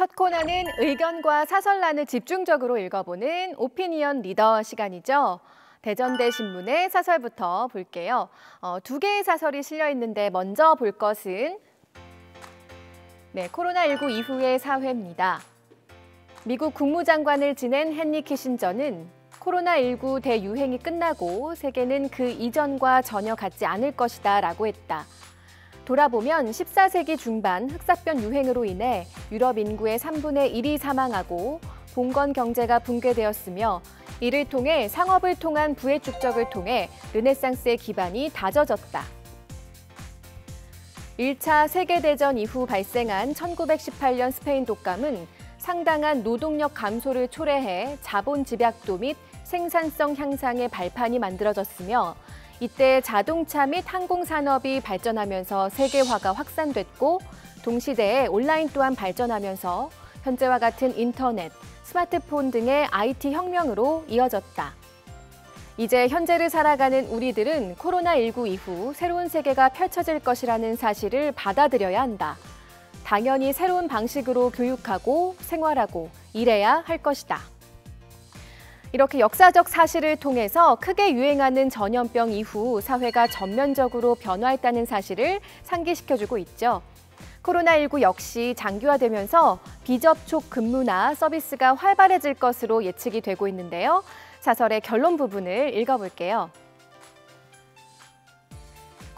첫 코너는 의견과 사설란을 집중적으로 읽어보는 오피니언 리더 시간이죠. 대전대 신문의 사설부터 볼게요. 두 개의 사설이 실려 있는데 먼저 볼 것은 코로나19 이후의 사회입니다. 미국 국무장관을 지낸 헨리 키신저는 코로나19 대유행이 끝나고 세계는 그 이전과 전혀 같지 않을 것이다 라고 했다. 돌아보면 14세기 중반 흑사병 유행으로 인해 유럽 인구의 3분의 1이 사망하고 봉건 경제가 붕괴되었으며 이를 통해 상업을 통한 부의 축적을 통해 르네상스의 기반이 다져졌다. 1차 세계대전 이후 발생한 1918년 스페인 독감은 상당한 노동력 감소를 초래해 자본 집약도 및 생산성 향상의 발판이 만들어졌으며 이때 자동차 및 항공산업이 발전하면서 세계화가 확산됐고 동시대에 온라인 또한 발전하면서 현재와 같은 인터넷, 스마트폰 등의 IT 혁명으로 이어졌다. 이제 현재를 살아가는 우리들은 코로나19 이후 새로운 세계가 펼쳐질 것이라는 사실을 받아들여야 한다. 당연히 새로운 방식으로 교육하고 생활하고 일해야 할 것이다. 이렇게 역사적 사실을 통해서 크게 유행하는 전염병 이후 사회가 전면적으로 변화했다는 사실을 상기시켜주고 있죠. 코로나19 역시 장기화되면서 비접촉 근무나 서비스가 활발해질 것으로 예측이 되고 있는데요. 사설의 결론 부분을 읽어볼게요.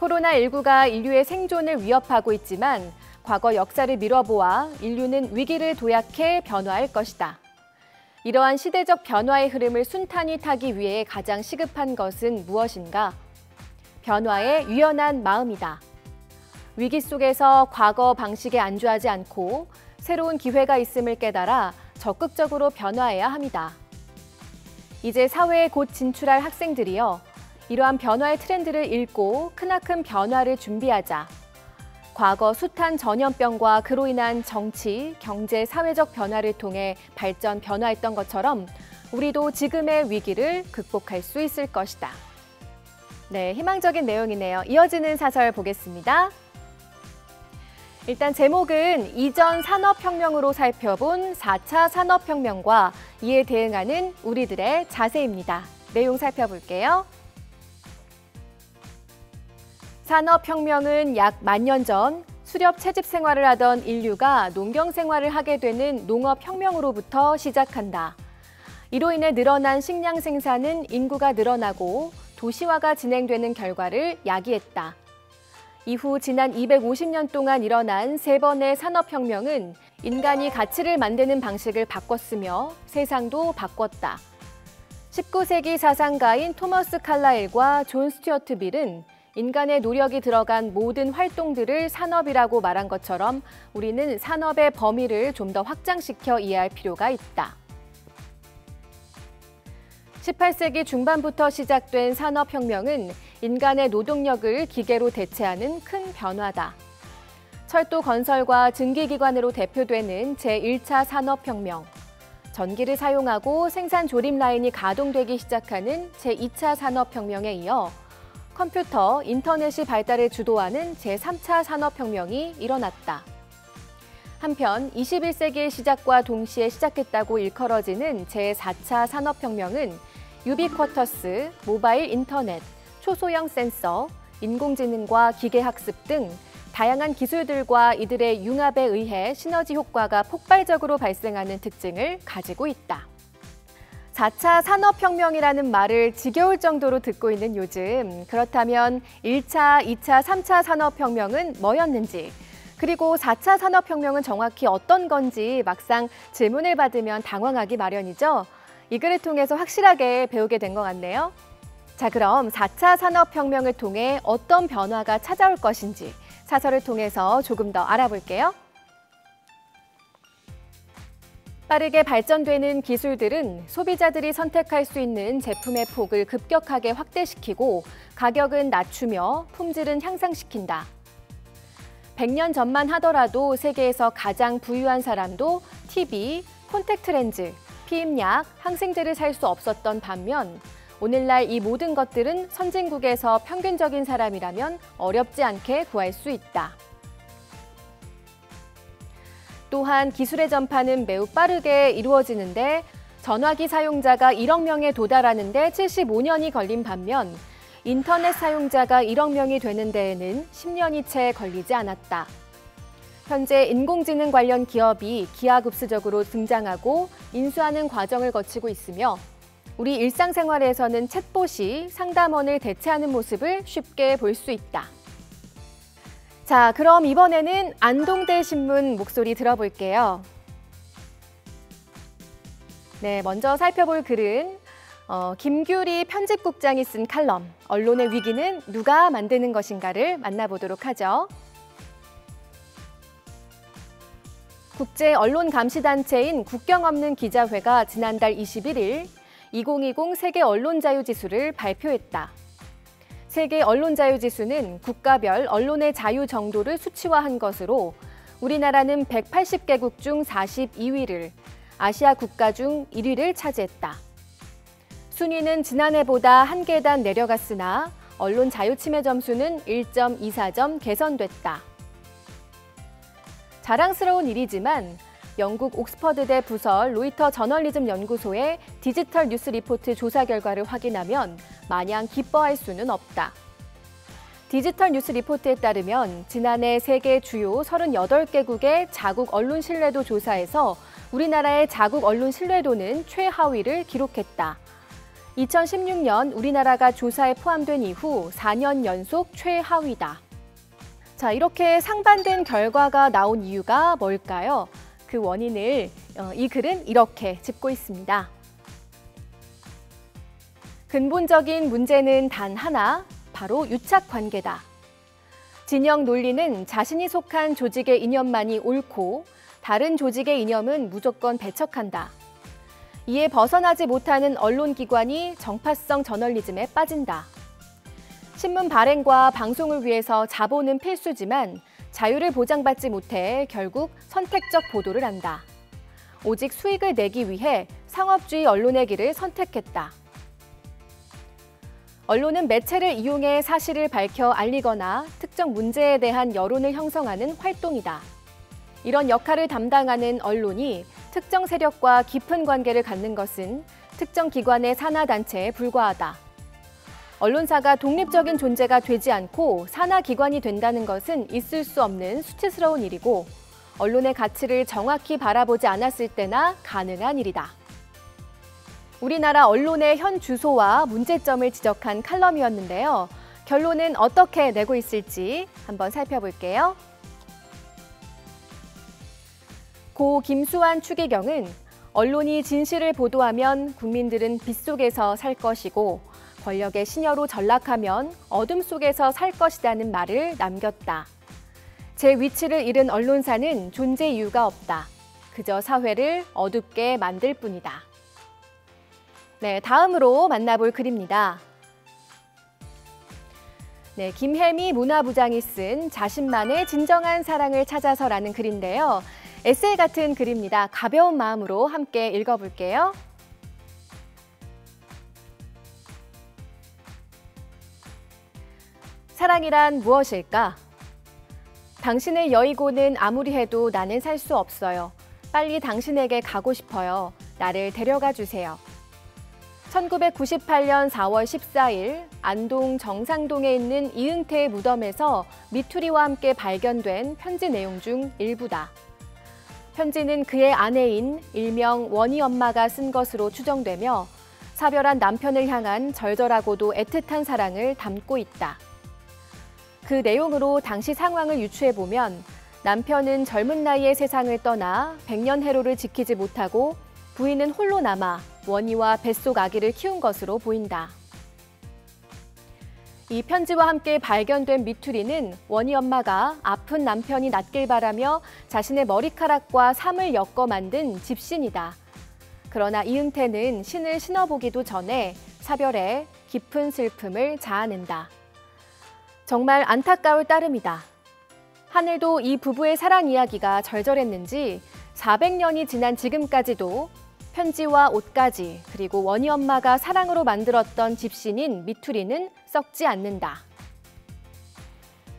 코로나19가 인류의 생존을 위협하고 있지만 과거 역사를 미뤄보아 인류는 위기를 도약해 변화할 것이다. 이러한 시대적 변화의 흐름을 순탄히 타기 위해 가장 시급한 것은 무엇인가? 변화에 유연한 마음이다. 위기 속에서 과거 방식에 안주하지 않고 새로운 기회가 있음을 깨달아 적극적으로 변화해야 합니다. 이제 사회에 곧 진출할 학생들이여, 이러한 변화의 트렌드를 읽고 크나큰 변화를 준비하자. 과거 숱한 전염병과 그로 인한 정치, 경제, 사회적 변화를 통해 발전, 변화했던 것처럼 우리도 지금의 위기를 극복할 수 있을 것이다. 네, 희망적인 내용이네요. 이어지는 사설 보겠습니다. 일단 제목은 이전 산업혁명으로 살펴본 4차 산업혁명과 이에 대응하는 우리들의 자세입니다. 내용 살펴볼게요. 산업혁명은 약 10,000년 전 수렵 채집 생활을 하던 인류가 농경 생활을 하게 되는 농업혁명으로부터 시작한다. 이로 인해 늘어난 식량 생산은 인구가 늘어나고 도시화가 진행되는 결과를 야기했다. 이후 지난 250년 동안 일어난 세 번의 산업혁명은 인간이 가치를 만드는 방식을 바꿨으며 세상도 바꿨다. 19세기 사상가인 토머스 칼라일과 존 스튜어트 밀은 인간의 노력이 들어간 모든 활동들을 산업이라고 말한 것처럼 우리는 산업의 범위를 좀 더 확장시켜 이해할 필요가 있다. 18세기 중반부터 시작된 산업혁명은 인간의 노동력을 기계로 대체하는 큰 변화다. 철도 건설과 증기기관으로 대표되는 제1차 산업혁명, 전기를 사용하고 생산 조립 라인이 가동되기 시작하는 제2차 산업혁명에 이어 컴퓨터, 인터넷이 발달을 주도하는 제3차 산업혁명이 일어났다. 한편 21세기의 시작과 동시에 시작했다고 일컬어지는 제4차 산업혁명은 유비쿼터스, 모바일 인터넷, 초소형 센서, 인공지능과 기계학습 등 다양한 기술들과 이들의 융합에 의해 시너지 효과가 폭발적으로 발생하는 특징을 가지고 있다. 4차 산업혁명이라는 말을 지겨울 정도로 듣고 있는 요즘, 그렇다면 1차, 2차, 3차 산업혁명은 뭐였는지, 그리고 4차 산업혁명은 정확히 어떤 건지 막상 질문을 받으면 당황하기 마련이죠. 이 글을 통해서 확실하게 배우게 된 것 같네요. 자, 그럼 4차 산업혁명을 통해 어떤 변화가 찾아올 것인지 사설을 통해서 조금 더 알아볼게요. 빠르게 발전되는 기술들은 소비자들이 선택할 수 있는 제품의 폭을 급격하게 확대시키고 가격은 낮추며 품질은 향상시킨다. 100년 전만 하더라도 세계에서 가장 부유한 사람도 TV, 콘택트 렌즈, 피임약, 항생제를 살 수 없었던 반면 오늘날 이 모든 것들은 선진국에서 평균적인 사람이라면 어렵지 않게 구할 수 있다. 또한 기술의 전파는 매우 빠르게 이루어지는데 전화기 사용자가 1억 명에 도달하는 데 75년이 걸린 반면 인터넷 사용자가 1억 명이 되는 데에는 10년이 채 걸리지 않았다. 현재 인공지능 관련 기업이 기하급수적으로 등장하고 인수하는 과정을 거치고 있으며 우리 일상생활에서는 챗봇이 상담원을 대체하는 모습을 쉽게 볼 수 있다. 자, 그럼 이번에는 안동대 신문 목소리 들어볼게요. 네, 먼저 살펴볼 글은 김규리 편집국장이 쓴 칼럼 언론의 위기는 누가 만드는 것인가를 만나보도록 하죠. 국제언론감시단체인 국경 없는 기자회가 지난달 21일 2020 세계 언론자유지수를 발표했다. 세계 언론자유지수는 국가별 언론의 자유 정도를 수치화한 것으로 우리나라는 180개국 중 42위를, 아시아 국가 중 1위를 차지했다. 순위는 지난해보다 한 계단 내려갔으나 언론 자유 침해 점수는 1.24점 개선됐다. 자랑스러운 일이지만 영국 옥스퍼드대 부설 로이터 저널리즘 연구소의 디지털 뉴스 리포트 조사 결과를 확인하면 마냥 기뻐할 수는 없다. 디지털 뉴스 리포트에 따르면 지난해 세계 주요 38개국의 자국 언론 신뢰도 조사에서 우리나라의 자국 언론 신뢰도는 최하위를 기록했다. 2016년 우리나라가 조사에 포함된 이후 4년 연속 최하위다. 자, 이렇게 상반된 결과가 나온 이유가 뭘까요? 그 원인을 이 글은 이렇게 짚고 있습니다. 근본적인 문제는 단 하나, 바로 유착 관계다. 진영 논리는 자신이 속한 조직의 이념만이 옳고 다른 조직의 이념은 무조건 배척한다. 이에 벗어나지 못하는 언론기관이 정파성 저널리즘에 빠진다. 신문 발행과 방송을 위해서 자본은 필수지만 자유를 보장받지 못해 결국 선택적 보도를 한다. 오직 수익을 내기 위해 상업주의 언론의 길을 선택했다. 언론은 매체를 이용해 사실을 밝혀 알리거나 특정 문제에 대한 여론을 형성하는 활동이다. 이런 역할을 담당하는 언론이 특정 세력과 깊은 관계를 갖는 것은 특정 기관의 산하단체에 불과하다. 언론사가 독립적인 존재가 되지 않고 산하기관이 된다는 것은 있을 수 없는 수치스러운 일이고 언론의 가치를 정확히 바라보지 않았을 때나 가능한 일이다. 우리나라 언론의 현 주소와 문제점을 지적한 칼럼이었는데요. 결론은 어떻게 내고 있을지 한번 살펴볼게요. 고 김수환 추기경은 언론이 진실을 보도하면 국민들은 빛 속에서 살 것이고 권력의 신여로 전락하면 어둠 속에서 살 것이라는 말을 남겼다. 제 위치를 잃은 언론사는 존재 이유가 없다. 그저 사회를 어둡게 만들 뿐이다. 네, 다음으로 만나볼 글입니다. 네, 김혜미 문화부장이 쓴 자신만의 진정한 사랑을 찾아서라는 글인데요. 에세이 같은 글입니다. 가벼운 마음으로 함께 읽어볼게요. 사랑이란 무엇일까? 당신을 여의고는 아무리 해도 나는 살 수 없어요. 빨리 당신에게 가고 싶어요. 나를 데려가 주세요. 1998년 4월 14일 안동 정상동에 있는 이응태의 무덤에서 미투리와 함께 발견된 편지 내용 중 일부다. 편지는 그의 아내인 일명 원희 엄마가 쓴 것으로 추정되며 사별한 남편을 향한 절절하고도 애틋한 사랑을 담고 있다. 그 내용으로 당시 상황을 유추해보면 남편은 젊은 나이에 세상을 떠나 백년해로를 지키지 못하고 부인은 홀로 남아 원희와 뱃속 아기를 키운 것으로 보인다. 이 편지와 함께 발견된 미투리는 원희 엄마가 아픈 남편이 낫길 바라며 자신의 머리카락과 삼을 엮어 만든 집신이다. 그러나 이응태는 신을 신어보기도 전에 사별에 깊은 슬픔을 자아낸다. 정말 안타까울 따름이다. 하늘도 이 부부의 사랑 이야기가 절절했는지 400년이 지난 지금까지도 편지와 옷가지 그리고 원희 엄마가 사랑으로 만들었던 집신인 미투리는 썩지 않는다.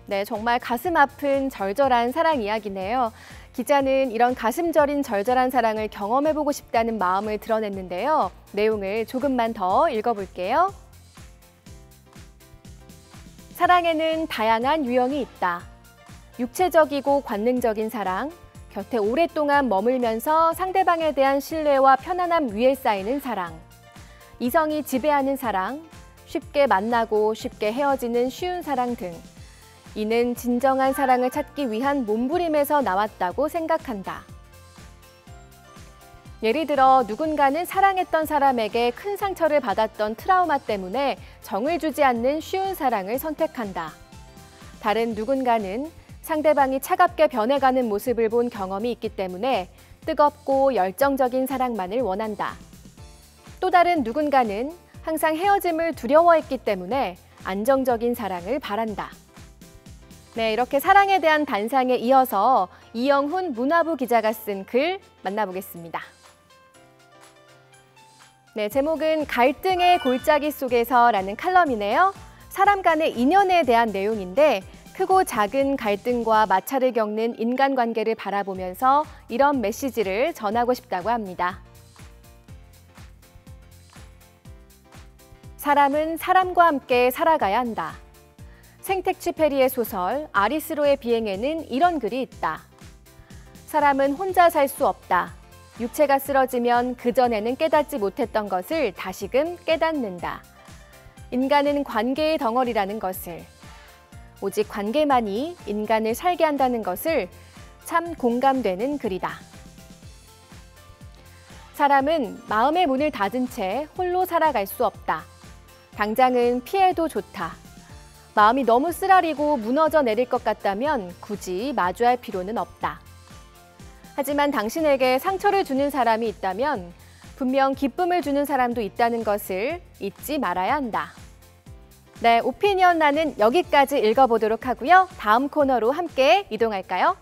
네, 정말 가슴 아픈 절절한 사랑 이야기네요. 기자는 이런 가슴 저린 절절한 사랑을 경험해보고 싶다는 마음을 드러냈는데요. 내용을 조금만 더 읽어볼게요. 사랑에는 다양한 유형이 있다. 육체적이고 관능적인 사랑, 곁에 오랫동안 머물면서 상대방에 대한 신뢰와 편안함 위에 쌓이는 사랑, 이성이 지배하는 사랑, 쉽게 만나고 쉽게 헤어지는 쉬운 사랑 등 이는 진정한 사랑을 찾기 위한 몸부림에서 나왔다고 생각한다. 예를 들어 누군가는 사랑했던 사람에게 큰 상처를 받았던 트라우마 때문에 정을 주지 않는 쉬운 사랑을 선택한다. 다른 누군가는 상대방이 차갑게 변해가는 모습을 본 경험이 있기 때문에 뜨겁고 열정적인 사랑만을 원한다. 또 다른 누군가는 항상 헤어짐을 두려워했기 때문에 안정적인 사랑을 바란다. 네, 이렇게 사랑에 대한 단상에 이어서 이영훈 문화부 기자가 쓴 글 만나보겠습니다. 네, 제목은 갈등의 골짜기 속에서라는 칼럼이네요. 사람 간의 인연에 대한 내용인데 크고 작은 갈등과 마찰을 겪는 인간관계를 바라보면서 이런 메시지를 전하고 싶다고 합니다. 사람은 사람과 함께 살아가야 한다. 생텍쥐페리의 소설 아리스로의 비행에는 이런 글이 있다. 사람은 혼자 살 수 없다. 육체가 쓰러지면 그전에는 깨닫지 못했던 것을 다시금 깨닫는다. 인간은 관계의 덩어리라는 것을, 오직 관계만이 인간을 살게 한다는 것을 참 공감되는 글이다. 사람은 마음의 문을 닫은 채 홀로 살아갈 수 없다. 당장은 피해도 좋다. 마음이 너무 쓰라리고 무너져 내릴 것 같다면 굳이 마주할 필요는 없다. 하지만 당신에게 상처를 주는 사람이 있다면 분명 기쁨을 주는 사람도 있다는 것을 잊지 말아야 한다. 네, 오피니언 나는 여기까지 읽어보도록 하고요. 다음 코너로 함께 이동할까요?